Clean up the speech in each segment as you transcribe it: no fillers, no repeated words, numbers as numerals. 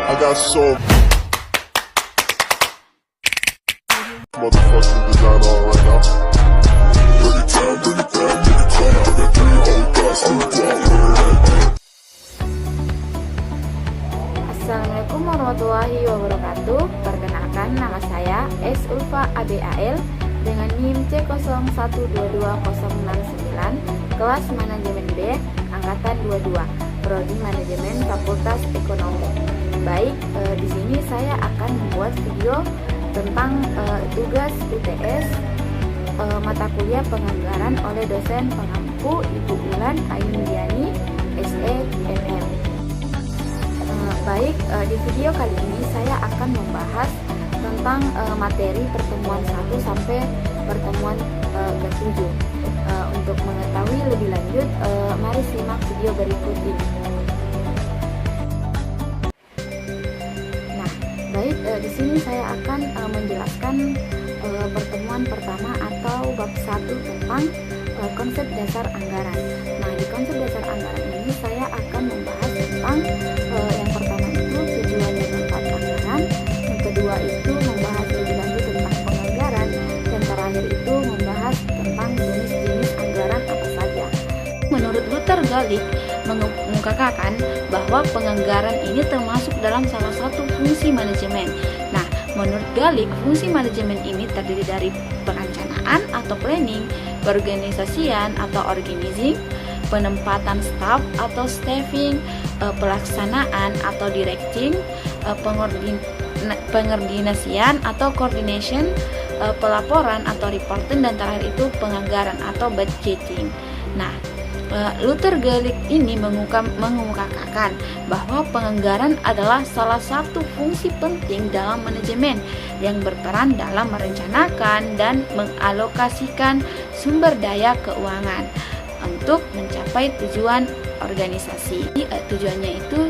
I got so motherfucking design on right now. Bring it down, bring it down, bring it down. I got three whole thoughts in the block. Assalamualaikum warahmatullahi wabarakatuh. Perkenalkan, nama saya S. Ulfa ABAL dengan NIM C01220669, kelas manajemen B, angkatan 22, prodi manajemen Fakultas Ekonomi. Baik, di sini saya akan membuat video tentang tugas UTS mata kuliah penganggaran oleh dosen pengampu Ibu Ulan Ayundiani, SE, MM. Baik, di video kali ini saya akan membahas tentang materi pertemuan 1 sampai pertemuan ke-7. Untuk mengetahui lebih lanjut, mari simak video berikut ini. Nah, baik, di sini saya akan menjelaskan pertemuan pertama atau bab 1 tentang konsep dasar anggaran. Nah, di konsep dasar anggaran ini saya akan membahas tentang yang pertama itu tujuan dan manfaat anggaran, yang kedua itu membahas lebih lanjut tentang penganggaran, dan terakhir itu membahas tentang jenis-jenis anggaran apa saja. Menurut Luther Gulick mengungkapkan bahwa penganggaran ini termasuk dalam salah satu fungsi manajemen. Nah, menurut Gulick, fungsi manajemen ini terdiri dari perencanaan atau planning, perorganisasian atau organizing, penempatan staf atau staffing, pelaksanaan atau directing, pengordinasian atau coordination, pelaporan atau reporting, dan terakhir itu penganggaran atau budgeting. Nah, Luther Gulick ini mengungkapkan bahwa penganggaran adalah salah satu fungsi penting dalam manajemen yang berperan dalam merencanakan dan mengalokasikan sumber daya keuangan untuk mencapai tujuan organisasi. Tujuannya itu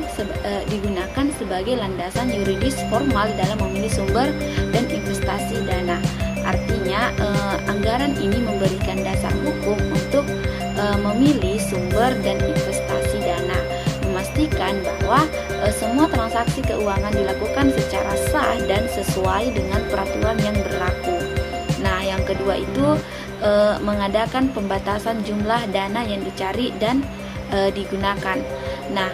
digunakan sebagai landasan yuridis formal dalam memilih sumber dan investasi dana. Artinya, anggaran ini memberikan dasar hukum untuk memilih sumber dan investasi dana, memastikan bahwa semua transaksi keuangan dilakukan secara sah dan sesuai dengan peraturan yang berlaku. Nah, yang kedua itu mengadakan pembatasan jumlah dana yang dicari dan digunakan. Nah,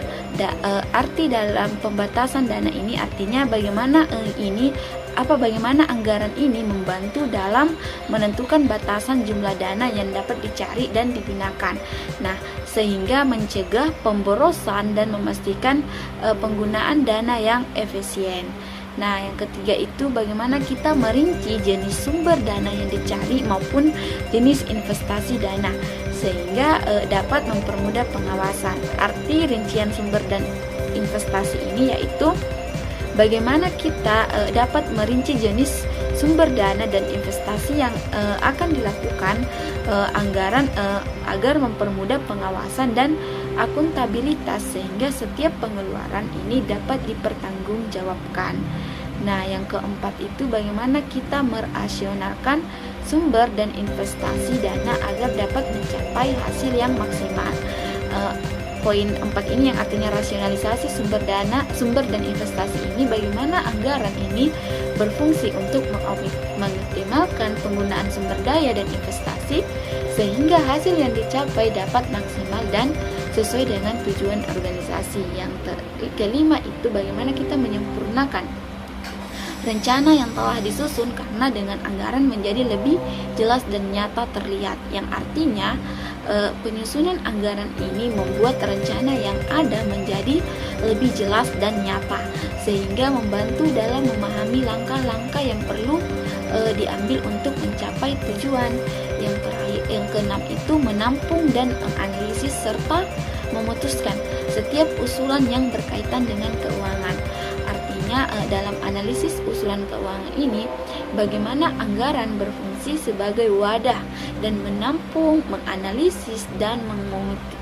arti dalam pembatasan dana ini artinya bagaimana anggaran ini membantu dalam menentukan batasan jumlah dana yang dapat dicari dan digunakan. Nah, sehingga mencegah pemborosan dan memastikan penggunaan dana yang efisien. Nah, yang ketiga itu bagaimana kita merinci jenis sumber dana yang dicari maupun jenis investasi dana, sehingga dapat mempermudah pengawasan. Arti rincian sumber dan investasi ini yaitu bagaimana kita dapat merinci jenis sumber dana dan investasi yang akan dilakukan anggaran agar mempermudah pengawasan dan akuntabilitas, sehingga setiap pengeluaran ini dapat dipertanggungjawabkan. Nah, yang keempat itu bagaimana kita merasionalkan sumber dan investasi dana agar dapat mencapai hasil yang maksimal. Poin 4 ini yang artinya rasionalisasi sumber dan investasi ini, bagaimana anggaran ini berfungsi untuk mengoptimalkan penggunaan sumber daya dan investasi sehingga hasil yang dicapai dapat maksimal dan sesuai dengan tujuan organisasi. Yang kelima itu bagaimana kita menyempurnakan rencana yang telah disusun, karena dengan anggaran menjadi lebih jelas dan nyata terlihat, yang artinya penyusunan anggaran ini membuat rencana yang ada menjadi lebih jelas dan nyata, sehingga membantu dalam memahami langkah-langkah yang perlu diambil untuk mencapai tujuan. Yang keenam itu menampung dan menganalisis serta memutuskan setiap usulan yang berkaitan dengan keuangan. Artinya, dalam analisis usulan keuangan ini, bagaimana anggaran berfungsi sebagai wadah dan menampung, menganalisis, dan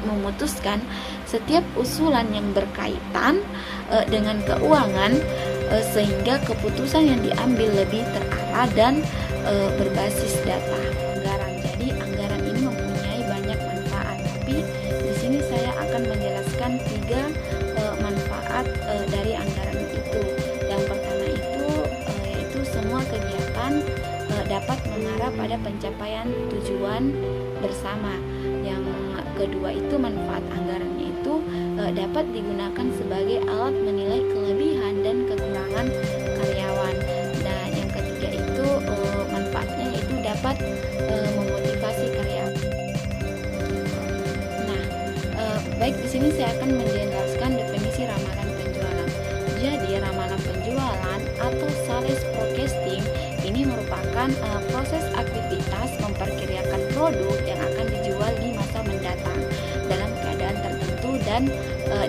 memutuskan setiap usulan yang berkaitan dengan keuangan, sehingga keputusan yang diambil lebih terarah dan berbasis data. Jadi anggaran ini mempunyai banyak manfaat, tapi di sini saya akan menjelaskan 3 manfaat dari anggaran itu. mengarah pada pencapaian tujuan bersama. Yang kedua itu manfaat anggarannya itu dapat digunakan sebagai alat menilai kelebihan dan kekurangan karyawan. Nah, yang ketiga itu manfaatnya itu dapat memotivasi karyawan. Nah, baik, di sini saya akan menjelaskan definisi ramalan penjualan. Jadi, ramalan penjualan atau sales forecasting ini merupakan proses aktivitas memperkirakan produk yang akan dijual di masa mendatang dalam keadaan tertentu dan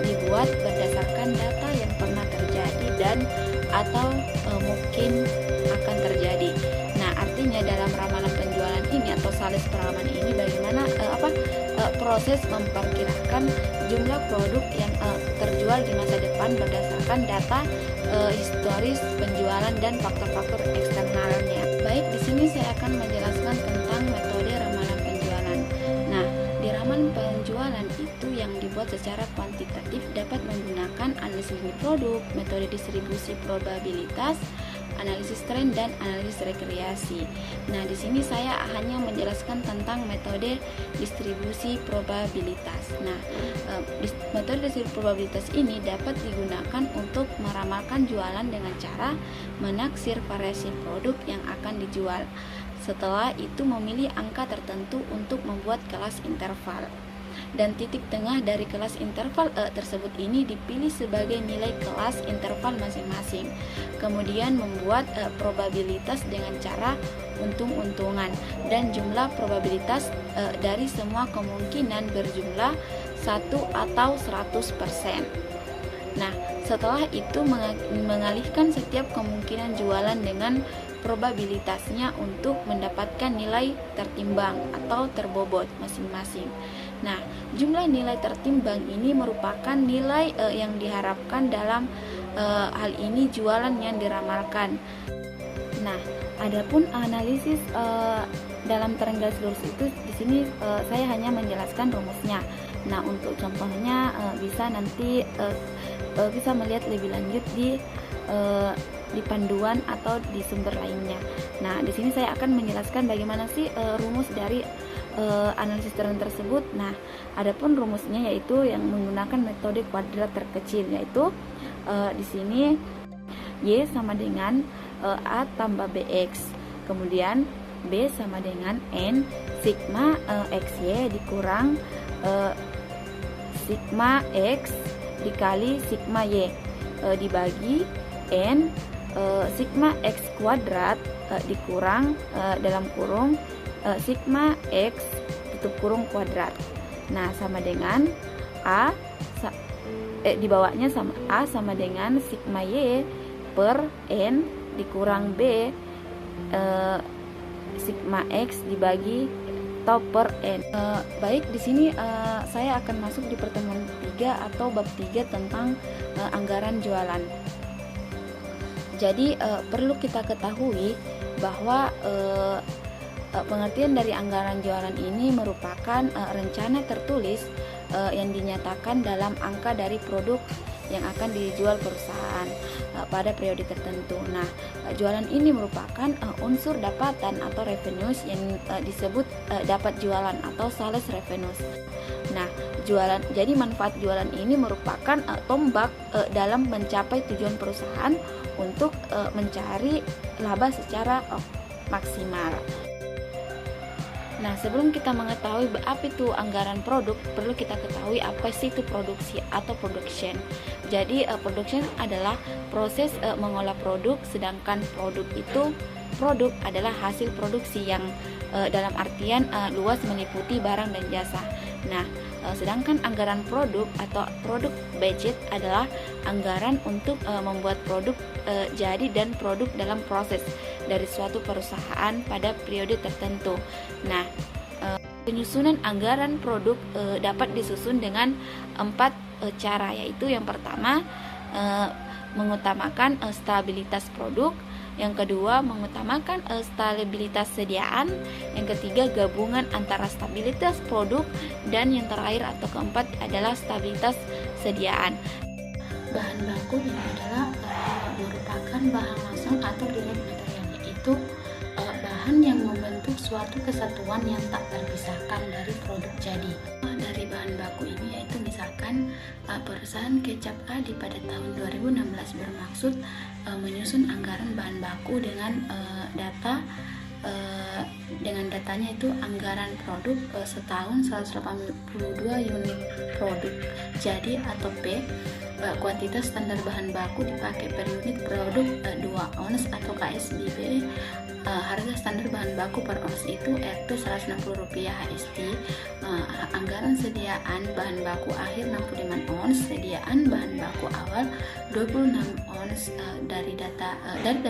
dibuat berdasarkan data yang pernah terjadi dan atau mungkin akan terjadi. Nah, artinya dalam ramalan penjualan ini atau sales peralaman ini bagaimana proses memperkirakan jumlah produk yang terjual di masa depan berdasarkan data historis penjualan dan faktor-faktor eksternalnya. Baik, di sini saya akan menjelaskan tentang metode ramalan penjualan. Nah, di ramalan penjualan itu yang dibuat secara kuantitatif dapat menggunakan analisis produk, metode distribusi probabilitas, analisis tren dan analisis rekreasi. Nah, di sini saya hanya menjelaskan tentang metode distribusi probabilitas. Nah, metode distribusi probabilitas ini dapat digunakan untuk meramalkan jualan dengan cara menaksir variasi produk yang akan dijual. Setelah itu memilih angka tertentu untuk membuat kelas interval. Dan titik tengah dari kelas interval tersebut ini dipilih sebagai nilai kelas interval masing-masing. Kemudian membuat probabilitas dengan cara untung-untungan dan jumlah probabilitas dari semua kemungkinan berjumlah 1 atau 100%. Nah, setelah itu mengalihkan setiap kemungkinan jualan dengan probabilitasnya untuk mendapatkan nilai tertimbang atau terbobot masing-masing. Nah, jumlah nilai tertimbang ini merupakan nilai yang diharapkan dalam hal ini jualan yang diramalkan. Nah, adapun analisis dalam triangle lurus itu di sini saya hanya menjelaskan rumusnya. Nah, untuk contohnya bisa nanti bisa melihat lebih lanjut di panduan atau di sumber lainnya. Nah, di sini saya akan menjelaskan bagaimana sih rumus dari analisis tren tersebut. Nah, adapun rumusnya yaitu yang menggunakan metode kuadrat terkecil, yaitu di sini Y sama dengan A tambah BX, kemudian B sama dengan N sigma XY dikurang sigma X dikali sigma Y dibagi N sigma X kuadrat dikurang dalam kurung sigma X tutup kurung kuadrat. Nah, sama dengan A di bawahnya sama A sama dengan sigma Y per N dikurang B sigma X dibagi tau per N. Baik, di sini saya akan masuk di pertemuan 3 atau bab 3 tentang anggaran jualan. Jadi perlu kita ketahui bahwa pengertian dari anggaran jualan ini merupakan rencana tertulis yang dinyatakan dalam angka dari produk yang akan dijual perusahaan pada periode tertentu. Nah, jualan ini merupakan unsur dapatan atau revenues yang disebut dapat jualan atau sales revenues. Nah, jadi manfaat jualan ini merupakan tombak dalam mencapai tujuan perusahaan untuk mencari laba secara maksimal. Nah, sebelum kita mengetahui apa itu anggaran produk, perlu kita ketahui apa sih itu produksi atau production. Jadi, production adalah proses mengolah produk, sedangkan produk adalah hasil produksi yang dalam artian luas meliputi barang dan jasa. Nah, sedangkan anggaran produk atau produk budget adalah anggaran untuk membuat produk jadi dan produk dalam proses dari suatu perusahaan pada periode tertentu. Nah, penyusunan anggaran produk dapat disusun dengan 4 cara, yaitu yang pertama mengutamakan stabilitas produk, yang kedua mengutamakan stabilitas sediaan, yang ketiga gabungan antara stabilitas produk, dan yang terakhir atau keempat adalah stabilitas sediaan. Bahan bakunya adalah merupakan bahan langsung atau direct material, yaitu bahan bahan yang membentuk suatu kesatuan yang tak terpisahkan dari produk jadi. Dari bahan baku ini yaitu misalkan perusahaan kecap Adi pada tahun 2016 bermaksud menyusun anggaran bahan baku dengan datanya itu anggaran produk setahun 182 unit produk jadi atau P. Kuantitas standar bahan baku dipakai per unit produk 2 ons atau KSBB. Harga standar bahan baku per ons itu Rp 160 HST. Anggaran sediaan bahan baku akhir 65 ons, sediaan bahan baku awal 26 ons. Dari data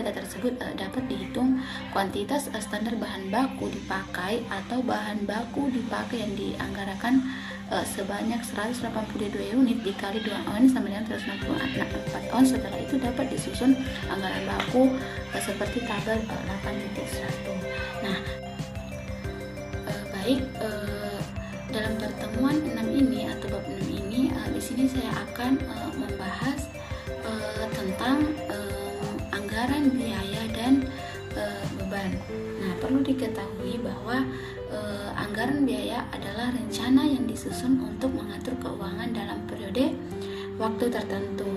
tersebut dapat dihitung kuantitas standar bahan baku dipakai atau bahan baku dipakai yang dianggarkan sebanyak 182 unit dikali 2 ons sama dengan 164 ons. Setelah itu dapat disusun anggaran baku seperti tabel 8.1. Nah, dalam pertemuan 6 ini atau bab 6 ini di sini saya akan membahas tentang anggaran biaya dan beban. Nah, perlu diketahui bahwa anggaran biaya adalah rencana yang disusun untuk mengatur keuangan dalam periode waktu tertentu.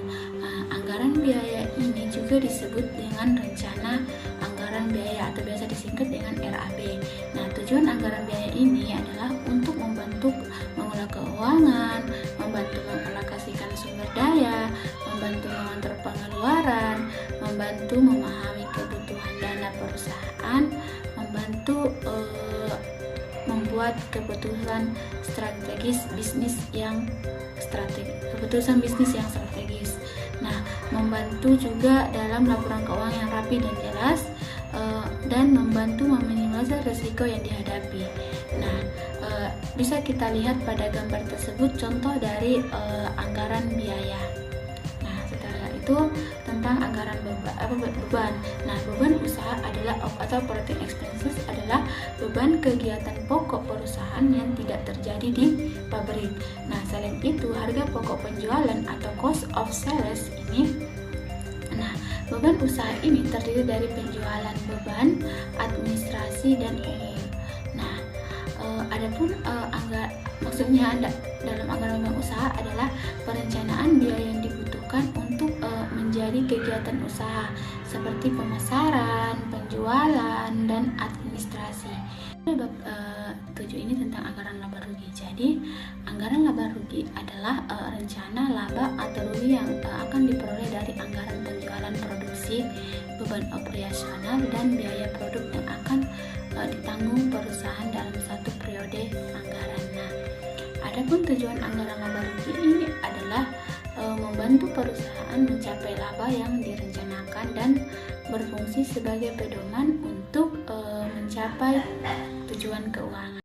Anggaran biaya ini juga disebut dengan rencana anggaran biaya atau biasa disingkat dengan RAB. Nah, tujuan anggaran biaya ini adalah untuk membantu mengelola keuangan, membantu mengalokasikan sumber daya, membantu mengatur pengeluaran, membantu memahami kebutuhan dana perusahaan, membantu membuat keputusan bisnis yang strategis. Nah, membantu juga dalam laporan keuangan yang rapi dan jelas, dan membantu meminimalisir risiko yang dihadapi. Nah, bisa kita lihat pada gambar tersebut contoh dari anggaran biaya. Nah, setelah itu tentang anggaran beban. Nah, beban usaha adalah atau operating expenses adalah beban kegiatan pokok perusahaan yang tidak terjadi di pabrik. Nah, selain itu harga pokok penjualan atau cost of sales ini. Nah, beban usaha ini terdiri dari penjualan, beban administrasi dan umum. Nah, adapun maksudnya dalam anggaran beban usaha adalah perencanaan biaya yang dibutuhkan untuk menjadi kegiatan usaha seperti pemasaran, penjualan, dan administrasi. Bab 7 ini tentang anggaran laba rugi. Jadi, anggaran laba rugi adalah rencana laba atau rugi yang akan diperoleh dari anggaran penjualan produksi, beban operasional, dan biaya produk yang akan ditanggung perusahaan dalam satu periode anggaran. Nah, adapun tujuan anggaran laba rugi ini adalah membantu perusahaan mencapai laba yang direncanakan dan berfungsi sebagai pedoman untuk mencapai tujuan keuangan.